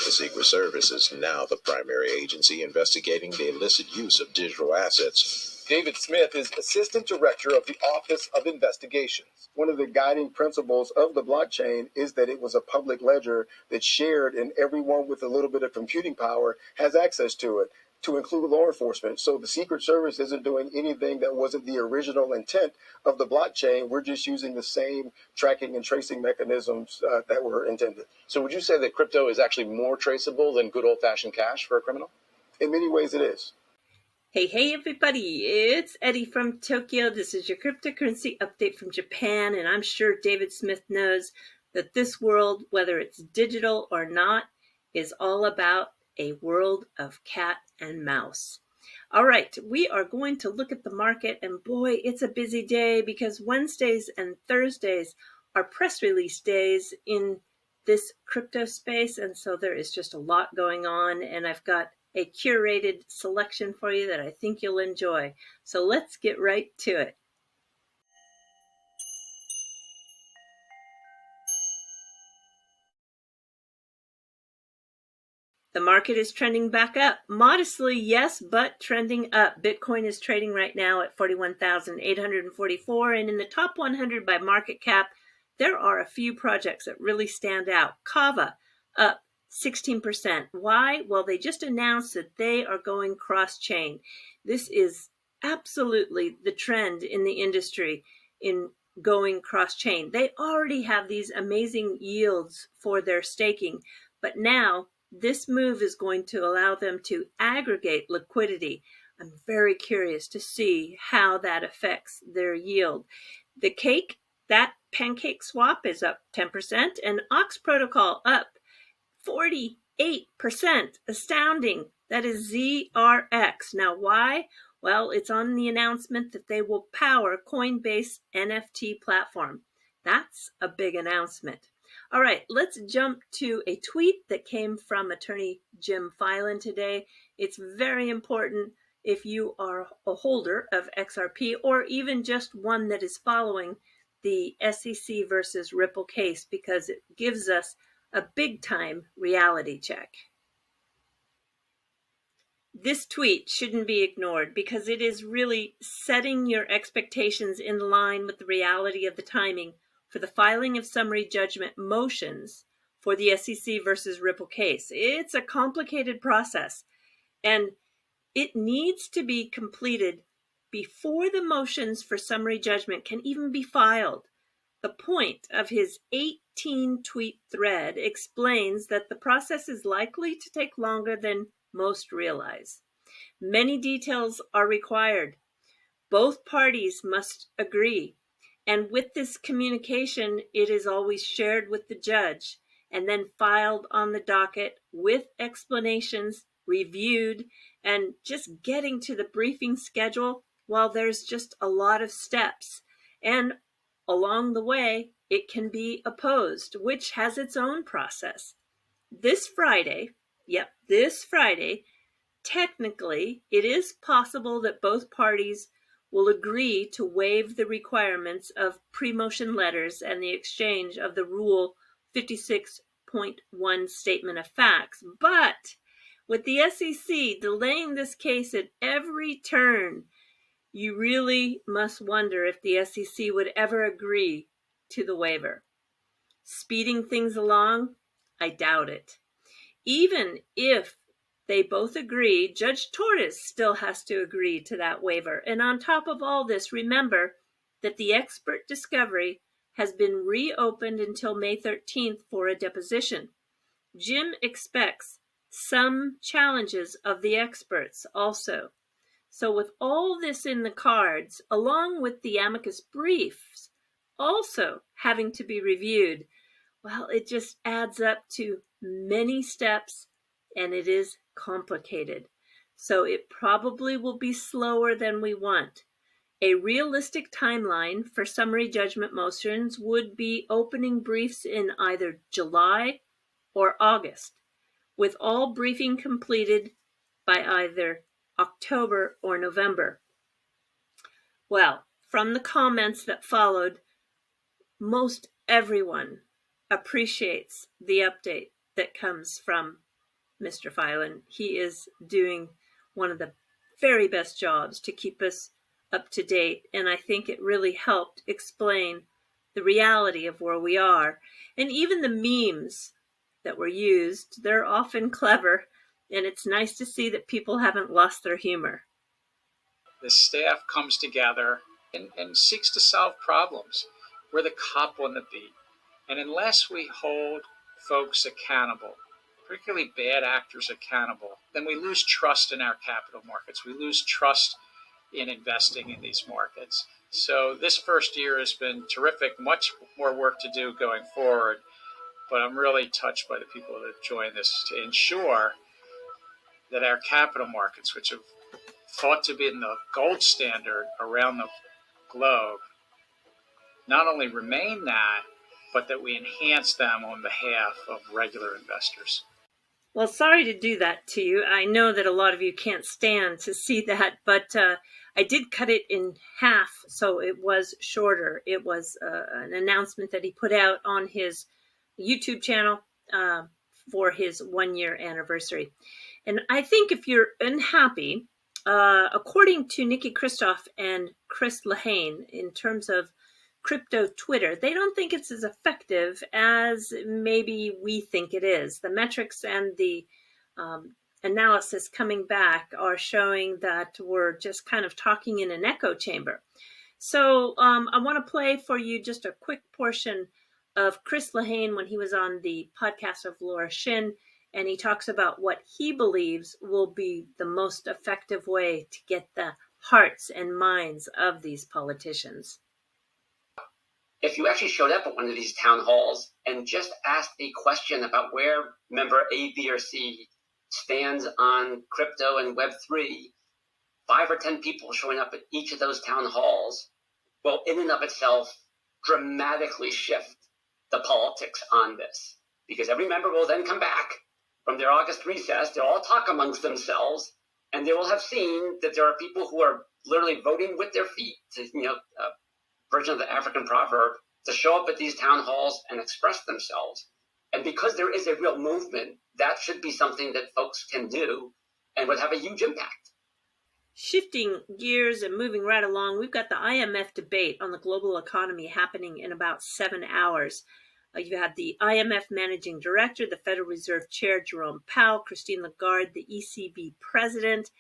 The Secret Service is now the primary agency investigating the illicit use of digital assets. David Smith is Assistant Director of the Office of Investigations. One of the guiding principles of the blockchain is that it was a public ledger that's shared, and everyone with a little bit of computing power has access to it, to include law enforcement. So the Secret Service isn't doing anything that wasn't the original intent of the blockchain. We're just using the same tracking and tracing mechanisms that were intended. So would you say that crypto is actually more traceable than good old-fashioned cash for a criminal? In many ways, it is. Hey everybody, it's Eddie from Tokyo. This is your cryptocurrency update from Japan, and I'm sure David Smith knows that this world, whether it's digital or not, is all about a world of cat and mouse. All right, we are going to look at the market, and boy, it's a busy day because Wednesdays and Thursdays are press release days in this crypto space, and so there is just a lot going on, and I've got a curated selection for you that I think you'll enjoy. So let's get right to it. The market is trending back up. Modestly, yes, but trending up. Bitcoin is trading right now at 41,844, and in the top 100 by market cap, there are a few projects that really stand out. Kava up 16%. Why? Well, they just announced that they are going cross-chain. This is absolutely the trend in the industry in going cross-chain. They already have these amazing yields for their staking, but now this move is going to allow them to aggregate liquidity. I'm very curious to see how that affects their yield. The cake, that pancake swap is up 10%, and Ox Protocol up 48%. Astounding. That is ZRX. Now, why? Well, it's on the announcement that they will power Coinbase NFT platform. That's a big announcement. All right, let's jump to a tweet that came from Attorney Jim Filan today. It's very important if you are a holder of XRP or even just one that is following the SEC versus Ripple case, because it gives us a big-time reality check. This tweet shouldn't be ignored because it is really setting your expectations in line with the reality of the timing for the filing of summary judgment motions for the SEC versus Ripple case. It's a complicated process, and it needs to be completed before the motions for summary judgment can even be filed. The point of his 18-tweet thread explains that the process is likely to take longer than most realize. Many details are required. Both parties must agree. And with this communication, it is always shared with the judge and then filed on the docket with explanations, reviewed, and just getting to the briefing schedule while there's just a lot of steps. And along the way, it can be opposed, which has its own process. This Friday, technically, it is possible that both parties will agree to waive the requirements of pre-motion letters and the exchange of the Rule 56.1 Statement of Facts. But with the SEC delaying this case at every turn, you really must wonder if the SEC would ever agree to the waiver. Speeding things along? I doubt it. Even if they both agree, Judge Torres still has to agree to that waiver. And on top of all this, remember that the expert discovery has been reopened until May 13th for a deposition. Jim expects some challenges of the experts also. So with all this in the cards, along with the amicus briefs also having to be reviewed, well, it just adds up to many steps, and it is complicated. So it probably will be slower than we want. A realistic timeline for summary judgment motions would be opening briefs in either July or August, with all briefing completed by either October or November. Well, from the comments that followed, most everyone appreciates the update that comes from Mr. Filan. He is doing one of the very best jobs to keep us up to date, and I think it really helped explain the reality of where we are. And even the memes that were used, they're often clever, and it's nice to see that people haven't lost their humor. The staff comes together and seeks to solve problems. We're the cop on the beat. And unless we hold folks accountable, particularly bad actors accountable, then we lose trust in our capital markets. We lose trust in investing in these markets. So this first year has been terrific, much more work to do going forward, but I'm really touched by the people that have joined this to ensure that our capital markets, which have thought to be the gold standard around the globe, not only remain that, but that we enhance them on behalf of regular investors. Well, sorry to do that to you. I know that a lot of you can't stand to see that, but I did cut it in half, so it was shorter. It was an announcement that he put out on his YouTube channel for his 1-year anniversary. And I think if you're unhappy, according to Nikki Kristoff and Chris Lahane, in terms of crypto Twitter, they don't think it's as effective as maybe we think it is. The metrics and the analysis coming back are showing that we're just kind of talking in an echo chamber. So I want to play for you just a quick portion of Chris Lahane when he was on the podcast of Laura Shin, and he talks about what he believes will be the most effective way to get the hearts and minds of these politicians. If you actually showed up at one of these town halls and just asked a question about where member A, B, or C stands on crypto and Web3, 5 or 10 people showing up at each of those town halls will in and of itself dramatically shift the politics on this. Because every member will then come back from their August recess, they'll all talk amongst themselves, and they will have seen that there are people who are literally voting with their feet, version of the African proverb, to show up at these town halls and express themselves. And because there is a real movement, that should be something that folks can do and would have a huge impact. Shifting gears and moving right along, we've got the IMF debate on the global economy happening in about 7 hours. You have the IMF Managing Director, the Federal Reserve Chair, Jerome Powell, Christine Lagarde, the ECB President,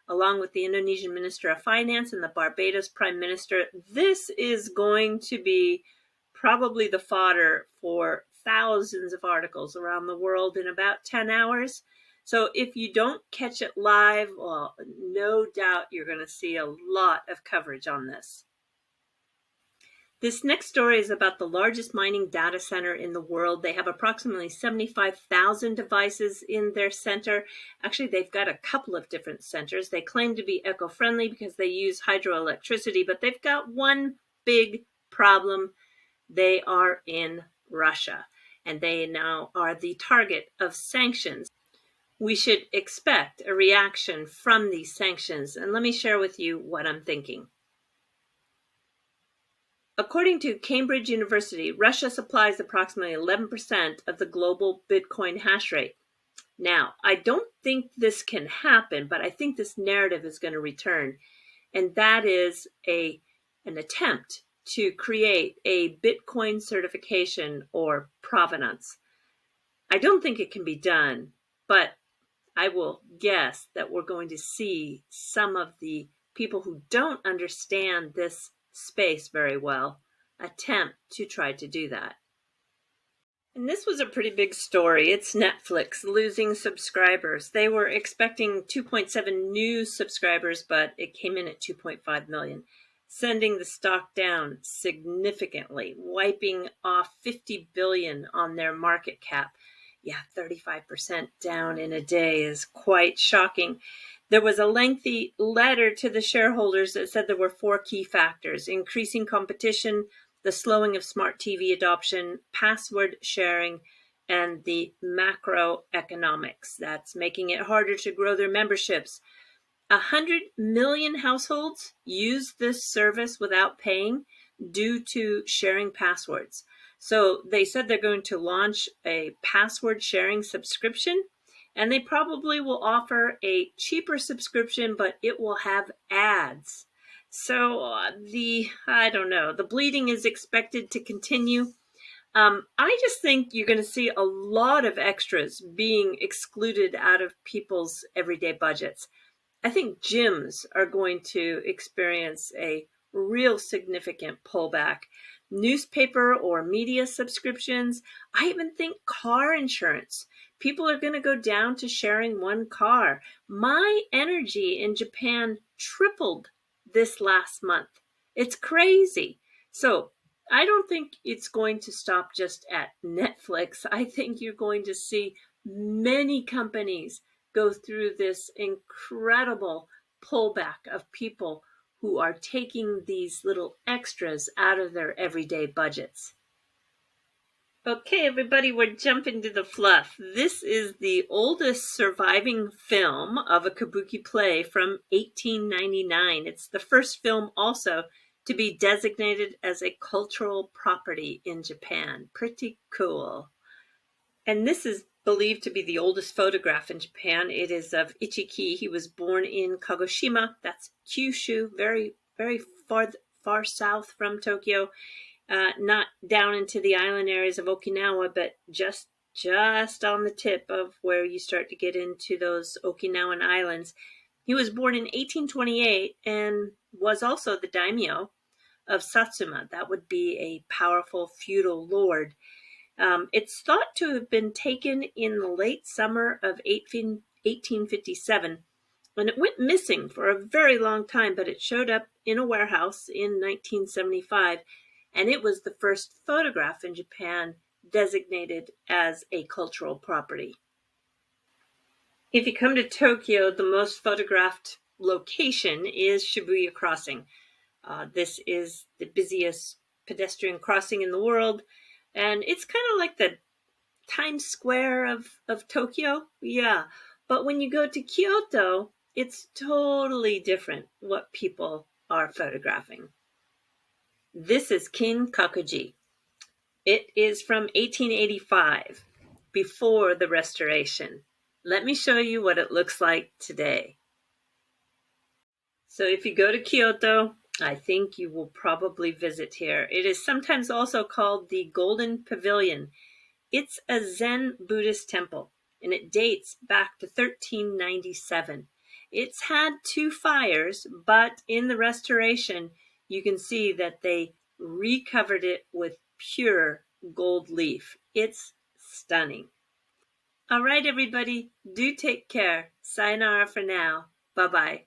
along with the Indonesian Minister of Finance and the Barbados Prime Minister. This is going to be probably the fodder for thousands of articles around the world in about 10 hours. So if you don't catch it live, well, no doubt you're going to see a lot of coverage on this. This next story is about the largest mining data center in the world. They have approximately 75,000 devices in their center. Actually, they've got a couple of different centers. They claim to be eco-friendly because they use hydroelectricity, but they've got one big problem. They are in Russia, and they now are the target of sanctions. We should expect a reaction from these sanctions, and let me share with you what I'm thinking. According to Cambridge University, Russia supplies approximately 11% of the global Bitcoin hash rate. Now, I don't think this can happen, but I think this narrative is going to return, and that is an attempt to create a Bitcoin certification or provenance. I don't think it can be done, but I will guess that we're going to see some of the people who don't understand this space very well attempt to try to do that. And this was a pretty big story. It's Netflix losing subscribers. They were expecting 2.7 new subscribers, but it came in at 2.5 million, sending the stock down significantly, wiping off 50 billion on their market cap. Yeah, 35% down in a day is quite shocking. There was a lengthy letter to the shareholders that said there were 4 key factors: increasing competition, the slowing of smart TV adoption, password sharing, and the macroeconomics. That's making it harder to grow their memberships. 100 million households use this service without paying due to sharing passwords. So they said they're going to launch a password sharing subscription, And they probably will offer a cheaper subscription, but it will have ads. So I don't know, the bleeding is expected to continue. I just think you're going to see a lot of extras being excluded out of people's everyday budgets. I think gyms are going to experience a real significant pullback. Newspaper or media subscriptions, I even think car insurance. People are going to go down to sharing one car. My energy in Japan tripled this last month. It's crazy. So I don't think it's going to stop just at Netflix. I think you're going to see many companies go through this incredible pullback of people who are taking these little extras out of their everyday budgets. Okay, everybody, we're jumping to the fluff. This is the oldest surviving film of a kabuki play from 1899. It's the first film also to be designated as a cultural property in Japan. Pretty cool. And this is believed to be the oldest photograph in Japan. It is of Ichiki. He was born in Kagoshima. That's Kyushu, very, very far south from Tokyo. Not down into the island areas of Okinawa, but just on the tip of where you start to get into those Okinawan islands. He was born in 1828 and was also the daimyo of Satsuma. That would be a powerful feudal lord. It's thought to have been taken in the late summer of 1857, and it went missing for a very long time, but it showed up in a warehouse in 1975, and it was the first photograph in Japan designated as a cultural property. If you come to Tokyo, the most photographed location is Shibuya Crossing. This is the busiest pedestrian crossing in the world, and it's kind of like the Times Square of Tokyo. Yeah, but when you go to Kyoto, it's totally different what people are photographing. This is Kinkakuji. It is from 1885, before the restoration. Let me show you what it looks like today. So if you go to Kyoto, I think you will probably visit here. It is sometimes also called the Golden Pavilion. It's a Zen Buddhist temple, and it dates back to 1397. It's had 2 fires, but in the restoration, you can see that they recovered it with pure gold leaf. It's stunning. All right, everybody, do take care. Sayonara for now. Bye-bye.